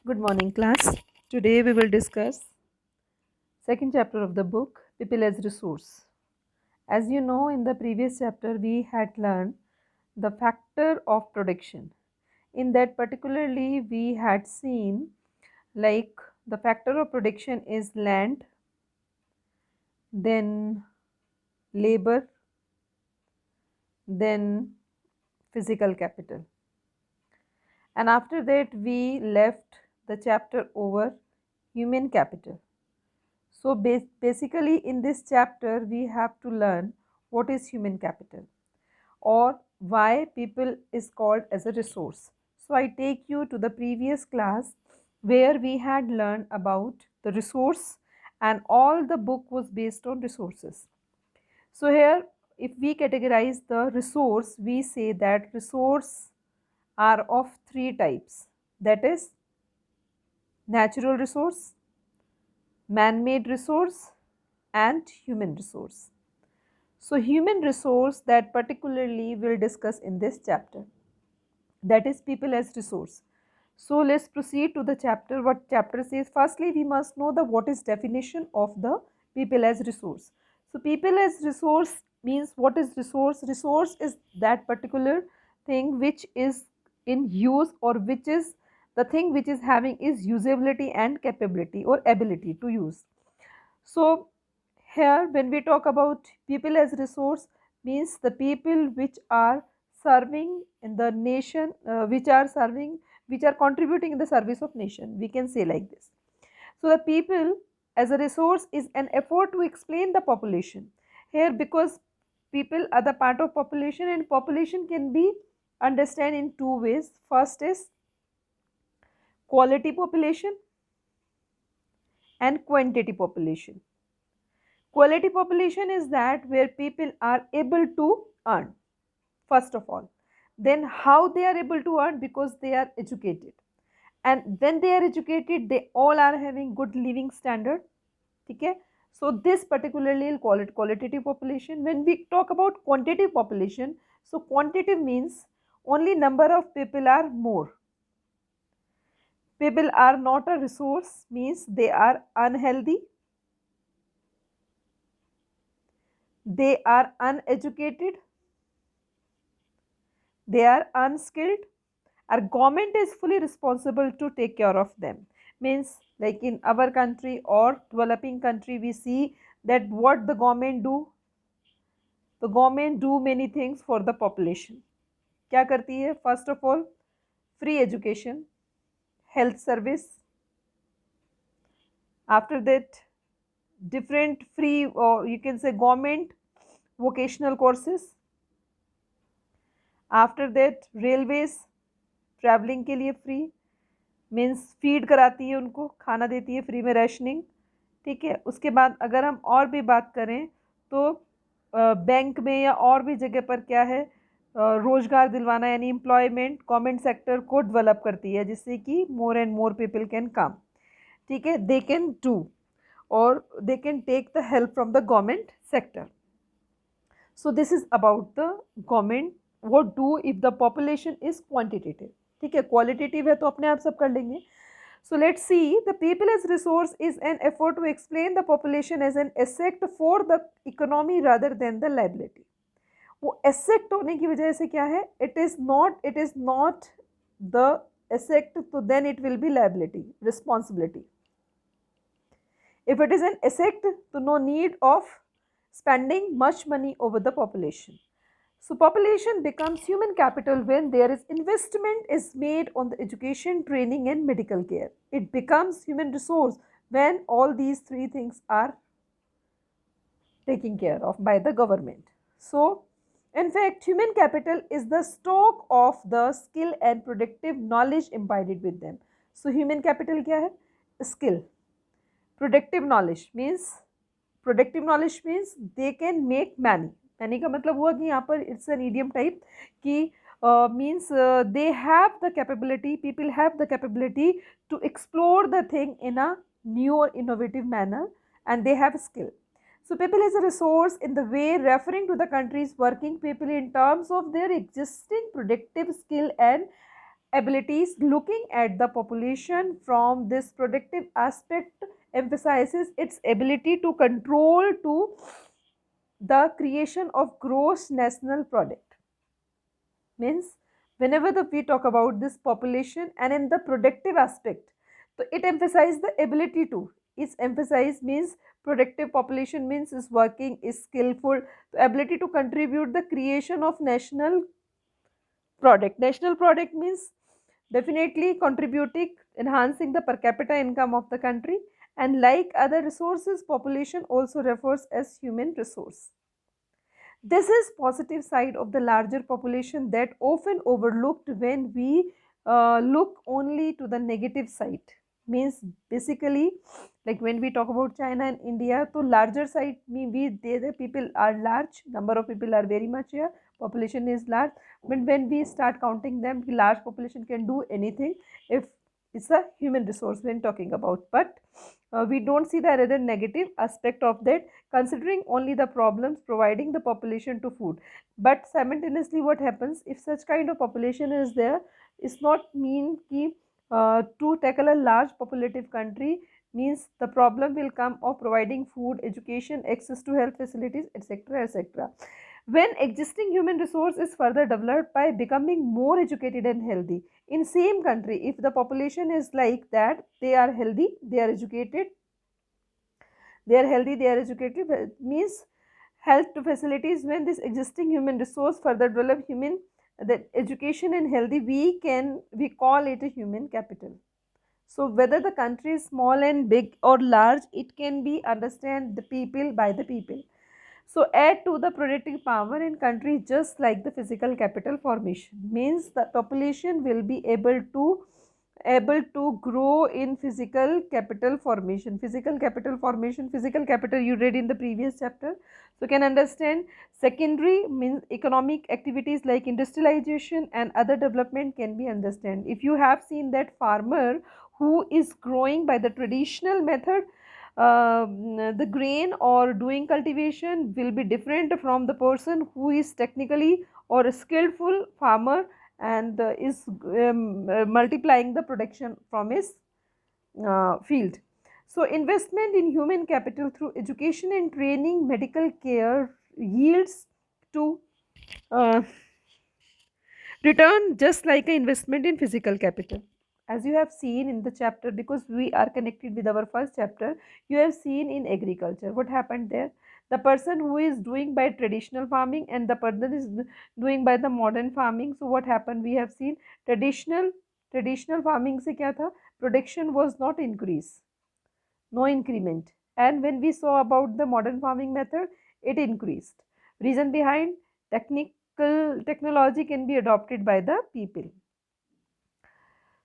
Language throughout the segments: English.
Good morning, class. Today we will discuss second chapter of the book, People as Resource. As you know, in the previous chapter we had learned the factor of production. In that particularly we had seen like the factor of production is land, then labor, then physical capital. And after that we left the chapter over human capital. So basically in this chapter we have to learn what is human capital or why people is called as a resource. So I take you to the previous class where we had learned about the resource and all the book was based on resources. So here if we categorize the resource, we say that resource are of three types, that is natural resource, man-made resource and human resource. So human resource that particularly we'll discuss in this chapter, that is people as resource. So let's proceed to the chapter. What chapter says? Firstly, we must know the what is definition of the people as resource. So people as resource means what is resource? Resource is that particular thing which is in use or which is the thing which is having is usability and capability or ability to use. So here when we talk about people as resource means the people which are serving in the nation, which are contributing in the service of nation, we can say like this. So the people as a resource is an effort to explain the population here, because people are the part of population and population can be understand in two ways. First is quality population and quantity population. Quality population is that where people are able to earn, first of all. Then how they are able to earn? Because they are educated. And when they are educated, they all are having good living standard. Okay? So this particularly will call it qualitative population. When we talk about quantitative population, so quantitative means only number of people are more. People are not a resource means they are unhealthy, they are uneducated, they are unskilled. Our government is fully responsible to take care of them. Means like in our country or developing country, we see that what the government do, the government do many things for the population. क्या करती है? First of all, free education, health service. After that, different free or you can say government vocational courses. After that, railways, travelling के लिए free, means feed कराती है, उनको खाना देती है फ्री में, रैशनिंग। ठीक है, उसके बाद अगर हम और भी बात करें तो बैंक में या और भी जगह पर क्या है, रोजगार दिलवाना, यानी एम्प्लॉयमेंट गवर्नमेंट सेक्टर को डेवलप करती है जिससे कि more and more people can come. ठीक है, दे कैन डू और they can take the help from the government sector. So this is about the government what do if the population is quantitative. ठीक है, qualitative है तो अपने आप सब कर लेंगे. So let's see, the people as resource is an effort to explain the population as an asset for the economy rather than the liability. वो asset होने की वजह से क्या है, it is not the asset, तो then it will be liability, responsibility. If it is an asset, तो no need of spending much money over the population. So population becomes human capital when there is investment is made on the education, training and medical care. It becomes human resource when all these three things are taken care of by the government. So in fact, human capital is the stock of the skill and productive knowledge imbibed with them. So human capital क्या है? Skill. Productive knowledge means they can make money. यानी का मतलब हुआ कि यहाँ पर it's an idiom type कि means they have the capability, people have the capability to explore the thing in a new और innovative manner and they have skill. So people is a resource in the way referring to the country's working people in terms of their existing productive skill and abilities. Looking at the population from this productive aspect emphasizes its ability to control to the creation of gross national product. Means whenever we talk about this population and in the productive aspect, so it emphasizes the ability to, is emphasized means productive population means is working, is skillful, the ability to contribute the creation of national product. National product means definitely contributing enhancing the per capita income of the country, and like other resources, population also refers as human resource. This is positive side of the larger population that often overlooked when we look only to the negative side. Means basically, like when we talk about China and India, so larger side mean the people are large, number of people are very much here, population is large. But when we start counting them, the large population can do anything if it's a human resource when talking about. But we don't see the other negative aspect of that, considering only the problems providing the population to food. But simultaneously what happens if such kind of population is there, it's not mean ki to tackle a large populative country means the problem will come of providing food, education, access to health facilities, etc, etc. When existing human resource is further developed by becoming more educated and healthy in same country, if the population is like that, they are healthy, they are educated, they are healthy, they are educated, means health to facilities. When this existing human resource further develop human, that education and healthy, we call it a human capital. So whether the country is small and big or large, it can be understand the people by the people. So add to the productive power in country just like the physical capital formation, means the population will be able to grow in physical capital formation. Physical capital you read in the previous chapter, so can understand. Secondary means economic activities like industrialization and other development can be understand. If you have seen that farmer who is growing by the traditional method, the grain or doing cultivation will be different from the person who is technically or a skillful farmer and is multiplying the production from his field. So investment in human capital through education and training, medical care yields to uh, return just like an investment in physical capital. As you have seen in the chapter, because we are connected with our first chapter, you have seen in agriculture what happened there. The person who is doing by traditional farming and the person is doing by the modern farming. So what happened, we have seen traditional farming se kya tha, production was not increase, no increment, and when we saw about the modern farming method, it increased. Reason behind, technology can be adopted by the people.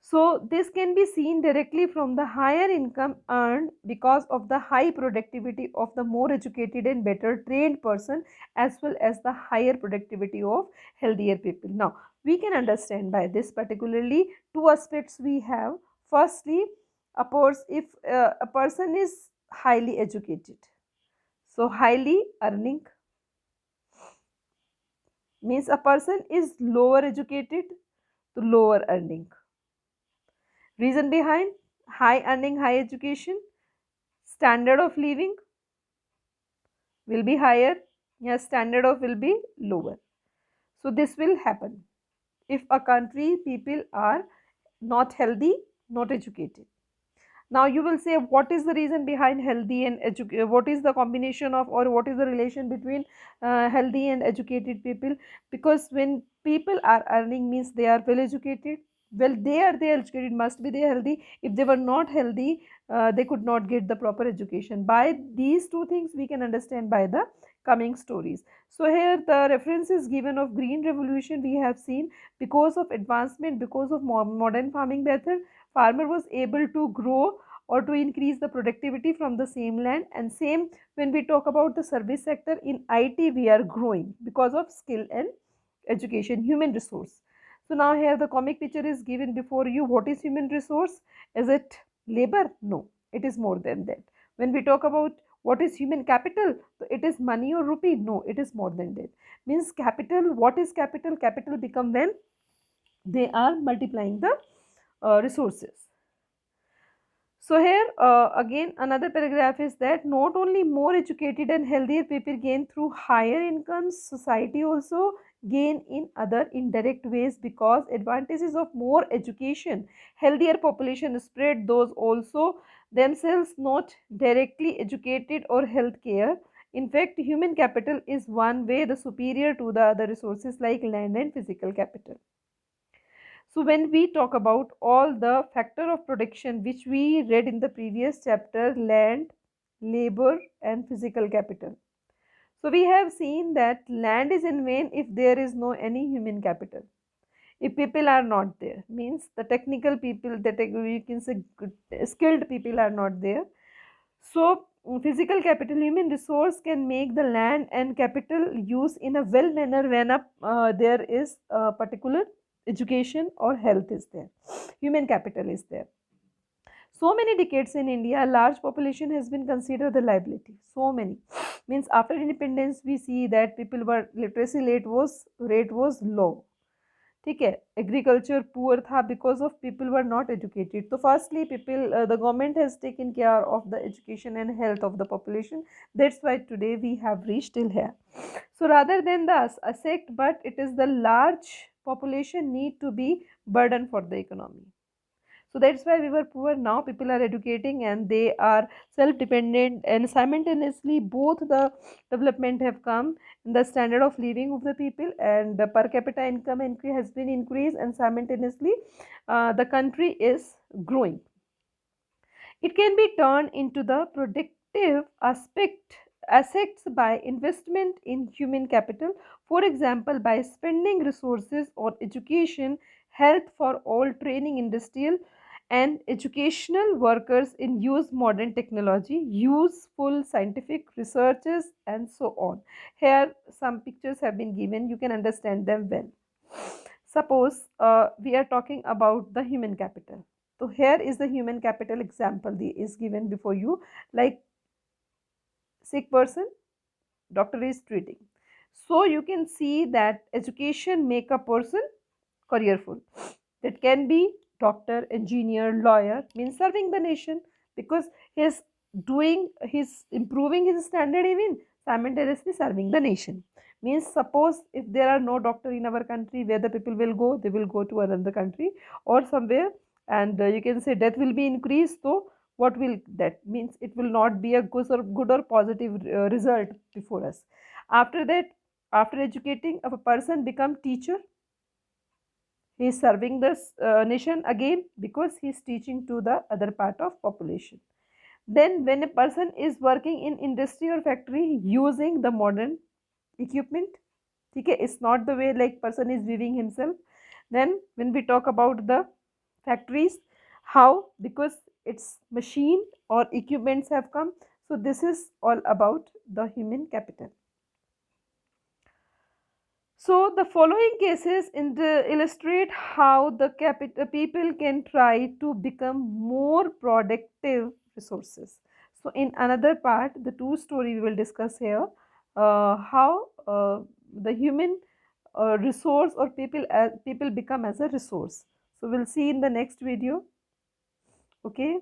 So this can be seen directly from the higher income earned because of the high productivity of the more educated and better trained person, as well as the higher productivity of healthier people. Now we can understand by this particularly two aspects we have. Firstly, if a person is highly educated, so highly earning means a person is lower educated to lower earning. Reason behind, high earning, high education, standard of living will be higher, yeah, standard of will be lower. So this will happen if a country people are not healthy, not educated. Now you will say, what is the reason behind healthy and educated? What is the combination of, or what is the relation between healthy and educated people? Because when people are earning means they are well educated. Well, they are educated, must be they healthy. If they were not healthy, they could not get the proper education. By these two things we can understand by the coming stories. So here the reference is given of green revolution. We have seen because of advancement, because of modern farming method, farmer was able to grow or to increase the productivity from the same land. And same when we talk about the service sector, in IT we are growing because of skill and education, human resource. So now here the comic picture is given before you. What is human resource? Is it labor? No, it is more than that. When we talk about what is human capital, so it is money or rupee? No, it is more than that. Means capital, what is capital? Capital become when they are multiplying the resources. So here again another paragraph is that not only more educated and healthier people gain through higher incomes, society also gain in other indirect ways, because advantages of more education, healthier population spread those also themselves not directly educated or healthcare. In fact, human capital is one way the superior to the other resources like land and physical capital. So when we talk about all the factor of production which we read in the previous chapter, land, labor and physical capital. So we have seen that land is in vain if there is no any human capital. If people are not there, means the technical people, you can say skilled people are not there. So physical capital, human resource can make the land and capital use in a well manner when there is a particular education or health is there, human capital is there. So many decades in India, a large population has been considered the liability. So many means after independence we see that people were literacy rate was low. ठीक है, agriculture poor था because of people were not educated. तो firstly people the government has taken care of the education and health of the population. That's why today we have reach till here. So rather than the asset, but it is the large population need to be burden for the economy. So that's why we were poor. Now people are educating and they are self-dependent, and simultaneously both the development have come in the standard of living of the people, and the per capita income increase has been increased, and simultaneously the country is growing. It can be turned into the productive assets by investment in human capital, for example by spending resources on education, health for all, training industrial and educational workers in use modern technology, useful scientific researches and so on. Here some pictures have been given, you can understand them well. Suppose we are talking about the human capital. So here is the human capital example is given before you, like sick person, doctor is treating. So you can see that education make a person careerful. That can be doctor, engineer, lawyer, means serving the nation, because he's improving his standard, even simultaneously serving the nation. Means suppose if there are no doctor in our country, where the people will go, they will go to another country or somewhere, and you can say death will be increased. So what will that means? It will not be a good or positive result before us. After that, after educating, if a person become teacher, he is serving the nation again, because he is teaching to the other part of population. Then when a person is working in industry or factory using the modern equipment, okay, it's not the way like person is viewing himself. Then when we talk about the factories, how, because its machine or equipments have come. So this is all about the human capital. So the following cases illustrate how the people can try to become more productive resources. So in another part, the two story we will discuss here, how the human resource or people become as a resource. So we'll see in the next video. Okay.